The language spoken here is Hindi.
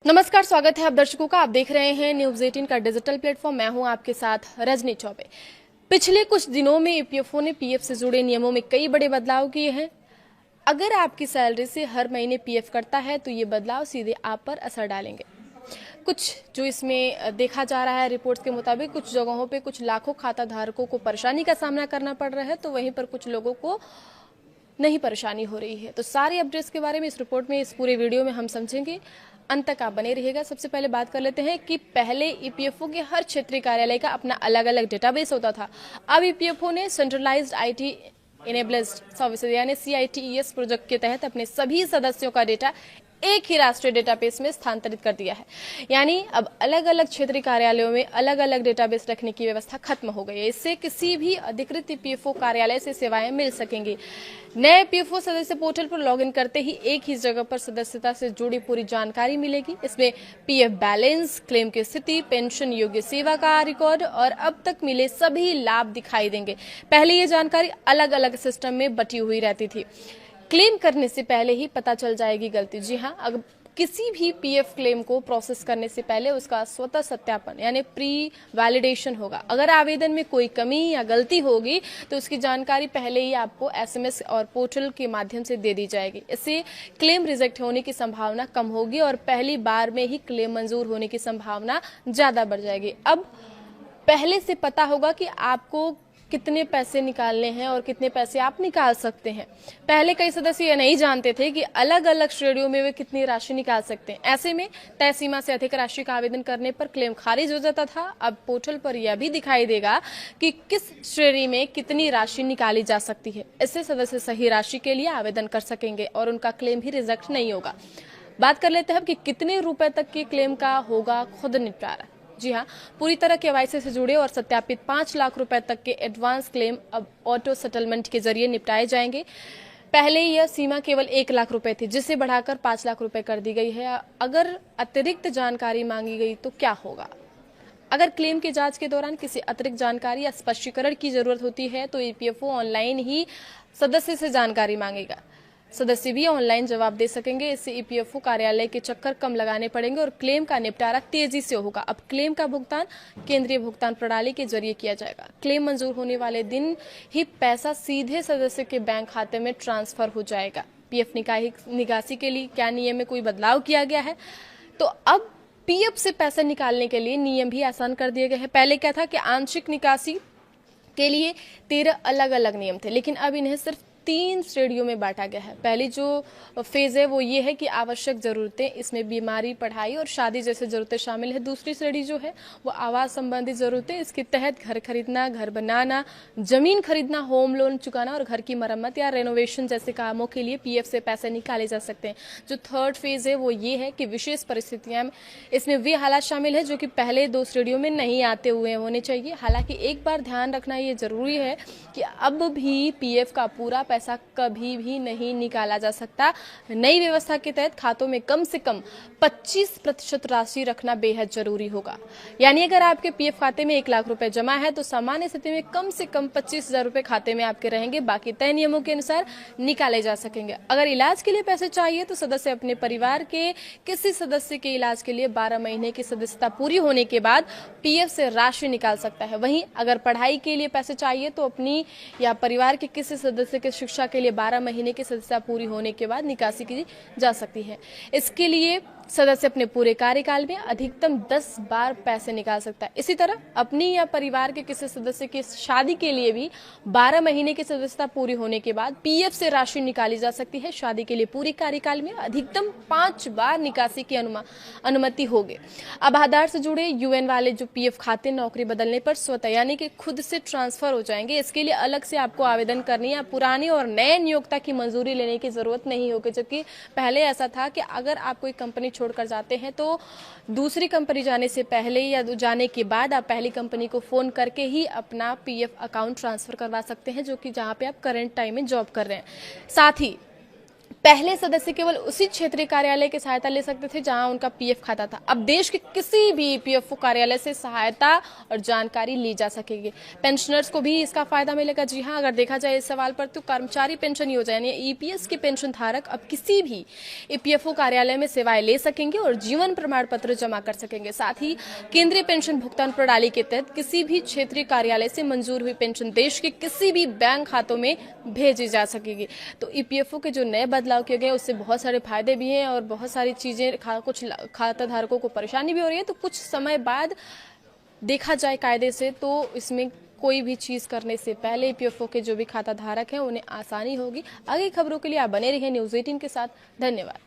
नमस्कार, स्वागत है आप दर्शकों का। आप देख रहे हैं न्यूज 18 का डिजिटल प्लेटफॉर्म। मैं हूं आपके साथ रजनी चौबे। पिछले कुछ दिनों में ईपीएफओ ने पीएफ से जुड़े नियमों में कई बड़े बदलाव किए हैं। अगर आपकी सैलरी से हर महीने पीएफ कटता है तो ये बदलाव सीधे आप पर असर डालेंगे। कुछ जो इसमें देखा जा रहा है रिपोर्ट्स के मुताबिक, कुछ जगहों पे कुछ लाखों खाता धारकों को परेशानी का सामना करना पड़ रहा है, तो वहीं पर कुछ लोगों को नहीं परेशानी हो रही है। तो सारे अपडेट्स के बारे में इस रिपोर्ट में, इस पूरे वीडियो में हम समझेंगे। अंत तक आप बने रहिएगा। सबसे पहले बात कर लेते हैं कि पहले ईपीएफओ के हर क्षेत्रीय कार्यालय का अपना अलग अलग डेटाबेस होता था। अब ईपीएफओ ने सेंट्रलाइज्ड आईटी इनेबल्ड सर्विसेज यानी CITES प्रोजेक्ट के तहत अपने सभी सदस्यों का डेटा एक ही राष्ट्रीय डेटाबेस में स्थानांतरित कर दिया है। यानी अब अलग अलग क्षेत्रीय कार्यालयों में अलग अलग डेटाबेस रखने की व्यवस्था खत्म हो गई है। इससे किसी भी अधिकृत ईपीएफओ कार्यालय से सेवाएं मिल सकेंगी। नए ईपीएफओ सदस्य पोर्टल पर लॉगिन करते ही एक ही जगह पर सदस्यता से जुड़ी पूरी जानकारी मिलेगी। इसमें पीएफ बैलेंस, क्लेम की स्थिति, पेंशन योग्य सेवा का रिकॉर्ड और अब तक मिले सभी लाभ दिखाई देंगे। पहले ये जानकारी अलग अलग सिस्टम में बटी हुई रहती थी। क्लेम करने से पहले ही पता चल जाएगी गलती। जी हाँ, अगर किसी भी पीएफ क्लेम को प्रोसेस करने से पहले उसका स्वतः सत्यापन यानी प्री वैलिडेशन होगा। अगर आवेदन में कोई कमी या गलती होगी तो उसकी जानकारी पहले ही आपको SMS और पोर्टल के माध्यम से दे दी जाएगी। इससे क्लेम रिजेक्ट होने की संभावना कम होगी और पहली बार में ही क्लेम मंजूर होने की संभावना ज्यादा बढ़ जाएगी। अब पहले से पता होगा कि आपको कितने पैसे निकालने हैं और कितने पैसे आप निकाल सकते हैं। पहले कई सदस्य ये नहीं जानते थे कि अलग अलग श्रेणियों में वे कितनी राशि निकाल सकते हैं। ऐसे में तय सीमा से अधिक राशि का आवेदन करने पर क्लेम खारिज हो जाता था। अब पोर्टल पर यह भी दिखाई देगा कि किस श्रेणी में कितनी राशि निकाली जा सकती है। इससे सदस्य सही राशि के लिए आवेदन कर सकेंगे और उनका क्लेम भी रिजेक्ट नहीं होगा। बात कर लेते हैं कि कितने रुपए तक के क्लेम का होगा खुद निपटारा। जी हाँ, पूरी तरह KYC से जुड़े और सत्यापित 5 लाख रुपए तक के एडवांस क्लेम अब ऑटो सेटलमेंट के जरिए निपटाए जाएंगे। पहले यह सीमा केवल 1 लाख रुपए थी, जिसे बढ़ाकर 5 लाख रुपए कर दी गई है। अगर अतिरिक्त जानकारी मांगी गई तो क्या होगा? अगर क्लेम की जांच के दौरान किसी अतिरिक्त जानकारी या स्पष्टीकरण की जरूरत होती है तो ईपीएफओ ऑनलाइन ही सदस्य से जानकारी मांगेगा। सदस्य भी ऑनलाइन जवाब दे सकेंगे। इससे ईपीएफओ कार्यालय के चक्कर कम लगाने पड़ेंगे और क्लेम का निपटारा तेजी से होगा। अब क्लेम का भुगतान केंद्रीय भुगतान प्रणाली के जरिए किया जाएगा। क्लेम मंजूर होने वाले दिन ही पैसा सीधे सदस्य के बैंक खाते में ट्रांसफर हो जाएगा। पीएफ निकासी के लिए क्या नियम में कोई बदलाव किया गया है? तो अब पीएफ से पैसा निकालने के लिए नियम भी आसान कर दिए गए हैं। पहले क्या था कि आंशिक निकासी के लिए 13 अलग अलग नियम थे, लेकिन अब इन्हें सिर्फ 3 श्रेणियों में बांटा गया है। पहली जो फेज है वो ये है कि आवश्यक जरूरतें, इसमें बीमारी, पढ़ाई और शादी जैसे जरूरतें शामिल है। दूसरी श्रेणी जो है वो आवास संबंधी जरूरतें। इसके तहत घर खरीदना, घर बनाना, जमीन खरीदना, होम लोन चुकाना और घर की मरम्मत या रेनोवेशन जैसे कामों के लिए पीएफ से पैसे निकाले जा सकते हैं। जो थर्ड फेज है वो ये है कि विशेष परिस्थितियां, इसमें वे हालात शामिल है जो कि पहले 2 श्रेणियों में नहीं आते हुए होने चाहिए। हालांकि एक बार ध्यान रखना ये जरूरी है कि अब भी पीएफ का पूरा पैसा कभी भी नहीं निकाला जा सकता। नई व्यवस्था के तहत खातों में कम से कम 25% राशि रखना बेहद जरूरी होगा। यानी अगर आपके पीएफ खाते में 1 लाख रुपए जमा है तो सामान्य स्थिति में कम से कम 25,000 रुपए खाते में आपके रहेंगे। बाकी तय नियमों के अनुसार निकाले जा सकेंगे। अगर इलाज के लिए पैसे चाहिए तो सदस्य अपने परिवार के किसी सदस्य के इलाज के लिए 12 महीने की सदस्यता पूरी होने के बाद पीएफ से राशि निकाल सकता है। वहीं अगर पढ़ाई के लिए पैसे चाहिए तो अपनी या परिवार के किसी सदस्य के शिक्षा के लिए 12 महीने की सदस्यता पूरी होने के बाद निकासी की जा सकती है। इसके लिए सदस्य अपने पूरे कार्यकाल में अधिकतम 10 बार पैसे निकाल सकता है। इसी तरह अपनी या परिवार के किसी सदस्य की शादी के लिए भी 12 महीने की सदस्यता पूरी होने के बाद पीएफ से राशि निकाली जा सकती है। शादी के लिए पूरे कार्यकाल में अधिकतम 5 बार निकासी की अनुमति होगी। अब आधार से जुड़े यूएन वाले जो पीएफ खाते नौकरी बदलने पर स्वतः यानी कि खुद से ट्रांसफर हो जाएंगे। इसके लिए अलग से आपको आवेदन करनी है। पुराने और नए नियोक्ता की मंजूरी लेने की जरूरत नहीं होगी, जबकि पहले ऐसा था कि अगर आप कोई कंपनी छोड़कर जाते हैं तो दूसरी कंपनी जाने से पहले या जाने के बाद आप पहली कंपनी को फोन करके ही अपना पीएफ अकाउंट ट्रांसफर करवा सकते हैं, जो कि जहां पे आप करंट टाइम में जॉब कर रहे हैं। साथ ही पहले सदस्य केवल उसी क्षेत्रीय कार्यालय की सहायता ले सकते थे जहां उनका पीएफ खाता था। अब देश के किसी भी ईपीएफओ कार्यालय से सहायता और जानकारी ली जा सकेगी। पेंशनर्स को भी इसका फायदा मिलेगा। जी हां, अगर देखा जाए इस सवाल पर तो कर्मचारी पेंशन योजना यानी ईपीएस के पेंशन धारक अब किसी भी ईपीएफओ कार्यालय में सेवाएं ले सकेंगे और जीवन प्रमाण पत्र जमा कर सकेंगे। साथ ही केंद्रीय पेंशन भुगतान प्रणाली के तहत किसी भी क्षेत्रीय कार्यालय से मंजूर हुई पेंशन देश के किसी भी बैंक खातों में भेजी जा सकेगी। तो ईपीएफओ के जो नए बदलाव किए गए उससे बहुत सारे फायदे भी हैं और बहुत सारी चीजें कुछ खाता धारकों को परेशानी भी हो रही है। तो कुछ समय बाद देखा जाए कायदे से तो इसमें कोई भी चीज करने से पहले ईपीएफओ के जो भी खाता धारक हैं उन्हें आसानी होगी। आगे खबरों के लिए आप बने रहिए न्यूज़ 18 के साथ। धन्यवाद।